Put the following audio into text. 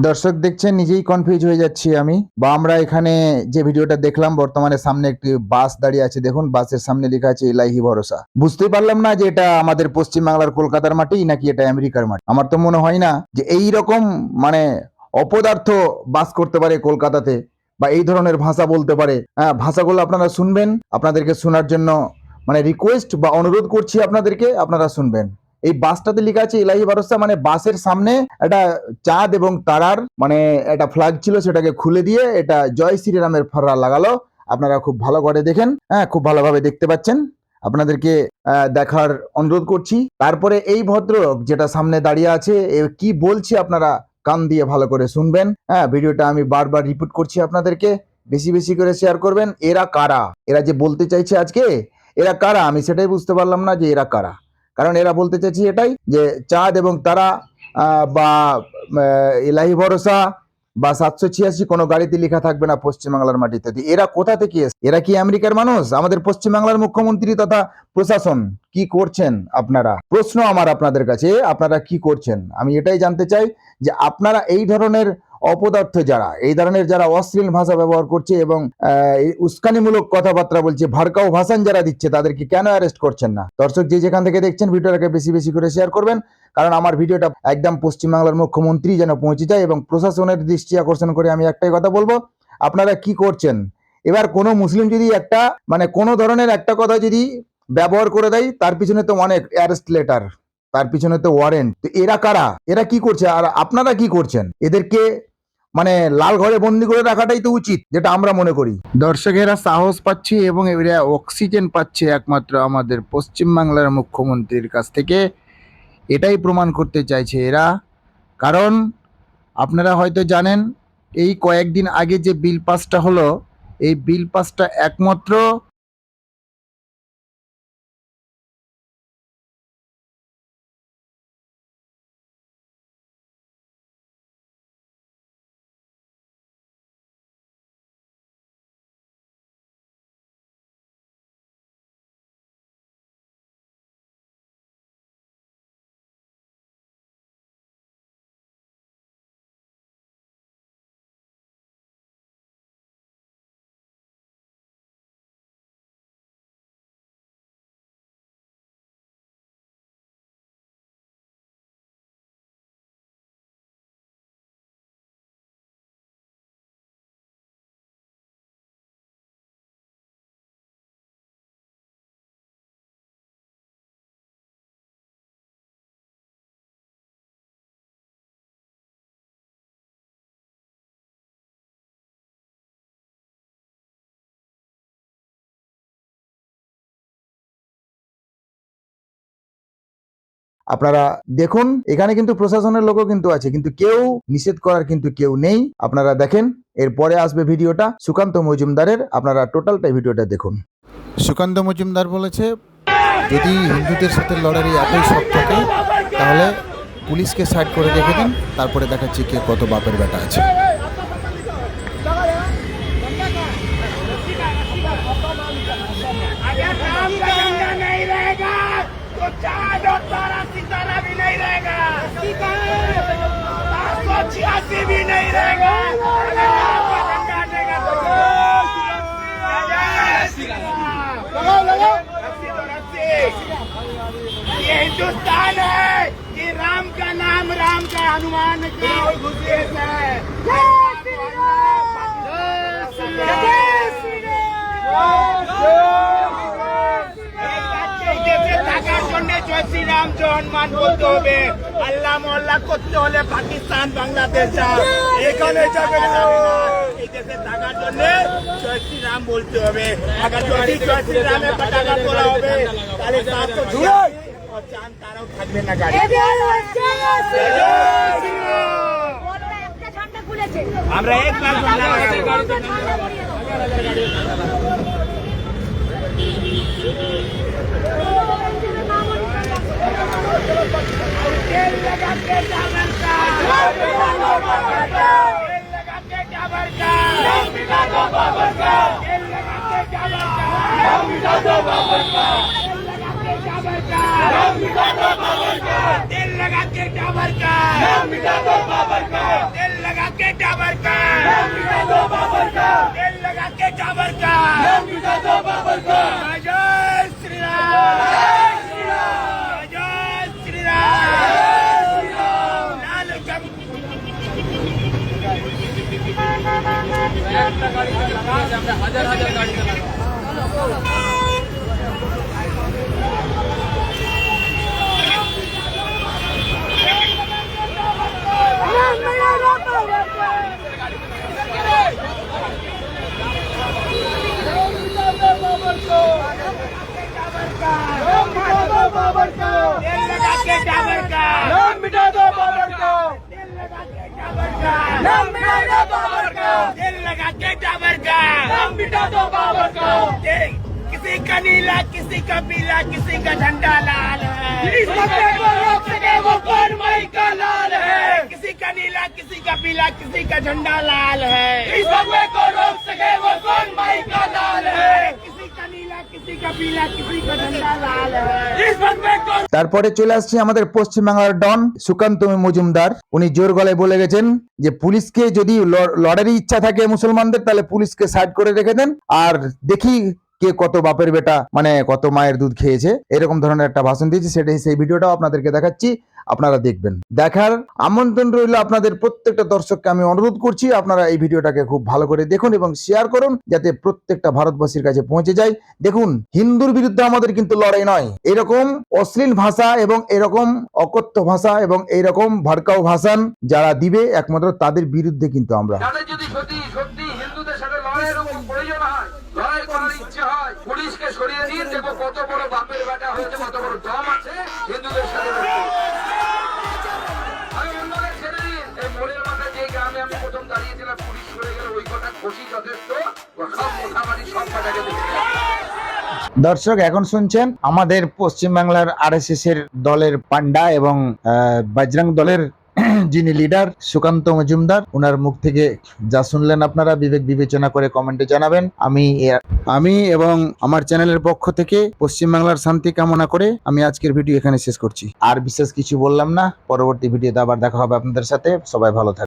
দর্শক দেখছেন, নিজেই কনফিউজ হয়ে যাচ্ছি আমি বা আমরা এখানে যে ভিডিওটা দেখলাম, বর্তমানে সামনে একটি বাস দাঁড়িয়ে আছে। দেখুন, বাসের সামনে লেখা আছে ইলাহি ভরসা। বুঝতে পারলাম না যে এটা আমাদের পশ্চিমবাংলার কলকাতার মাটি নাকি এটা আমেরিকার মাটি। আমার তো মনে হয় না যে এই রকম মানে অপদার্থ বাস করতে পারে কলকাতাতে বা এই ধরনের ভাষা বলতে পারে। হ্যাঁ, ভাষাগুলো আপনারা শুনবেন, আপনাদেরকে শোনার জন্য মানে রিকোয়েস্ট বা অনুরোধ করছি আপনাদেরকে, আপনারা শুনবেন। এই বাসটাতে লেখা আছে ইলাহি ভরসা, মানে বাসের সামনে একটা চাঁদ এবং তারার মানে একটা ফ্ল্যাগ ছিল, সেটাকে খুলে দিয়ে এটা জয় শ্রীরামের ফররা লাগালো। আপনারা খুব ভালো করে দেখেন, হ্যাঁ, খুব ভালোভাবে দেখতে পাচ্ছেন। আপনাদেরকে দেখার অনুরোধ করছি। তারপরে এই ভদ্রলোক যেটা সামনে দাঁড়িয়ে আছে, কি বলছি আপনারা কান দিয়ে ভালো করে শুনবেন। হ্যাঁ, ভিডিওটা আমি বারবার রিপিট করছি আপনাদেরকে, বেশি বেশি করে শেয়ার করবেন। এরা কারা? এরা যে বলতে চাইছে আজকে, এরা কারা আমি সেটাই বুঝতে পারলাম না যে এরা কারা। কারণ এরা বলতে চাইছে এটাই যে চাঁদ এবং তারা বা ইলাহি ভরসা বা 786 কোনো গাড়িতে লেখা থাকবে না পশ্চিমবাংলার মাটিতে। এরা কোথা থেকে এসে? এরা কি আমেরিকার মানুষ? আমাদের পশ্চিমবাংলার মুখ্যমন্ত্রী তথা প্রশাসন কি করছেন? আপনারা, প্রশ্ন আমার আপনাদের কাছে, আপনারা কি করছেন? আমি এটাই জানতে চাই যে আপনারা এই ধরনের অপদার্থ যারা, এই ধরনের যারা অশ্লীল ভাষা ব্যবহার করছে এবং উস্কানিমূলক কথাবার্তা বলছে, ভড়কাও ভাষণ যারা দিচ্ছে, তাদেরকে কেন অ্যারেস্ট করছেন না? দর্শক যে যেখান থেকে দেখছেন, ভিডিওটাকে বেশি বেশি করে শেয়ার করবেন, কারণ আমার ভিডিওটা একদম পশ্চিমবাংলার মুখ্যমন্ত্রী যেন পৌঁছে যায় এবং প্রশাসনের দৃষ্টি আকর্ষণ করে আমি একটাই কথা বলবো, আপনারা কি করছেন? এবার কোনো মুসলিম যদি একটা মানে কোনো ধরনের একটা কথা যদি ব্যবহার করে দেয়, তার পিছনে তো অনেক অ্যারেস্ট লেটার, তার পিছনে তো ওয়ারেন্ট। তো এরা কারা? এরা কি করছে আর আপনারা কি করছেন? এদেরকে মানে লাল ঘরে বন্দি করে রাখাটাই তো উচিত, যেটা আমরা মনে করি। দর্শকেরা সাহস পাচ্ছে এবং এরা অক্সিজেন পাচ্ছে একমাত্র আমাদের পশ্চিমবাংলার মুখ্যমন্ত্রীর কাছ থেকে। এটাই প্রমাণ করতে চাইছে এরা। কারণ আপনারা হয়তো জানেন, এই কয়েকদিন আগে যে বিল পাসটা হলো, এই বিল পাসটা একমাত্র আপনারা দেখুন, এখানে কিন্তু প্রশাসনের লোকও কিন্তু আছে, কিন্তু কেউ নিষেধ করার কিন্তু কেউ নেই। আপনারা দেখেন, এরপরে আসবে ভিডিওটা সুকান্ত মজুমদারের, আপনারা টোটালটাই ভিডিওটা দেখুন। সুকান্ত মজুমদার বলেছে, যদি হিন্দুদের সাথে লড়াই এতই সব থাকে, তাহলে পুলিশকে সাইড করে রেখে দিন, তারপরে দেখাচ্ছি কে কত বাপের বেটা আছে। चाँद और तारा सितारा भी नहीं रहेगा, 786 भी नहीं रहेगा। ये हिंदुस्तान है, ये राम का नाम, राम का हनुमान का देश है। জয় শ্রীরাম জয় হনুমান বলতে হবে, আল্লাহ মোল্লা করতে হলে পাকিস্তান বাংলাদেশ এখানে যাবে না। এই দেশে থাকার জন্য জয় শ্রীরাম বলতে হবে। আবার যদি জয় শ্রীরামে পতাকা তোলা হবে, তাহলে চাঁদ তারাও থাকবে না গাড়ি। আমরা একবার तेल लगा के चावल का, तेल लगा के चावल का, मिटा दो बाबर का, तेल लगा के चावल का, मिटा दो बाबर का, तेल लगा के चावल का, मिटा दो बाबर का, तेल लगा के चावल का, मिटा दो बाबर का, तेल लगा तेल लगा के टावर का नाम मिटा दो बाबर को। तेल लगा के टावर का नाम मिटा दो बाबर को। तेल लगा के टावर का नाम मिटा दो बाबर को। किसी का नीला, किसी का पीला, किसी का झंडा लाल है। इस बंदे को रोक सके वो कौन? माई का लाल है। किसी का नीला, किसी का पीला, किसी का झंडा लाल है। इस बंदे को रोक सके वो कौन? माई का लाल है। किसी का नीला, किसी का पीला, किसी का झंडा लाल है। इस बंदे को তারপরে চলে আসছে আমাদের পশ্চিমবাংলার ডন সুকান্ত মজুমদার। উনি জোর গলায় বলে গেছেন যে পুলিশকে যদি লড়ারই ইচ্ছা থাকে মুসলমানদের, তাহলে পুলিশকে সাইড করে রেখে দেন, আর দেখি কে কত বাপের বেটা, মানে কত মায়ের দুধ খেয়েছে, এরকম ধরনের একটা ভাষণ দিয়েছে। সেটাই সেই ভিডিওটাও আপনাদেরকে দেখাচ্ছি, আপনারা দেখবেন। দেখার আমন্ত্রণ রইল আপনাদের প্রত্যেকটা দর্শককে আমি অনুরোধ করছি, আপনারা এই ভিডিওটাকে খুব ভালো করে দেখুন এবং শেয়ার করুন, যাতে প্রত্যেকটা ভারতবাসীর কাছে পৌঁছে যায়। দেখুন, হিন্দুর বিরুদ্ধে আমাদের কিন্তু লড়াই নয়। এরকম অশ্লীল ভাষা এবং এরকম অকথ্য ভাষা এবং এইরকম ভড়কাও ভাষণ যারা দিবে, একমাত্র তাদের বিরুদ্ধে কিন্তু আমরা। তাদের যদি সত্যি সত্যি হিন্দুদের সাথে লড়াইয়ের প্রয়োজন হয়, লড়াই করার ইচ্ছে হয়, পুলিশকে সরিয়ে দিন, দেখো কত বড় বাপের বেটা হয়েছে, কত বড় দম আছে হিন্দুদের সাথে লড়তে। আমি অন্যকে ছেড়ে দিন। এই মোড়ের মাথায় যে গ্রামে আমি প্রথম দাঁড়িয়েছিলাম, পুলিশ সরে গেল, ওই কটা খুশি যথেষ্ট, সব মোটামুটি সব কটাকে দেখে। দর্শক, এখন শুনছেন আমাদের পশ্চিমবাংলার আরএসএস এর দলের পান্ডা এবং বজরং দলের যিনি লিডার সুকান্ত মজুমদার, ওনার মুখ থেকে যা শুনলেন আপনারা বিবেক বিবেচনা করে কমেন্টে জানাবেন। আমি এবং আমার চ্যানেলের পক্ষ থেকে পশ্চিমবাংলার শান্তি কামনা করে আমি আজকের ভিডিও এখানে শেষ করছি। আর বিশেষ কিছু বললাম না। পরবর্তী ভিডিওতে আবার দেখা হবে আপনাদের সাথে। সবাই ভালো থাকবেন।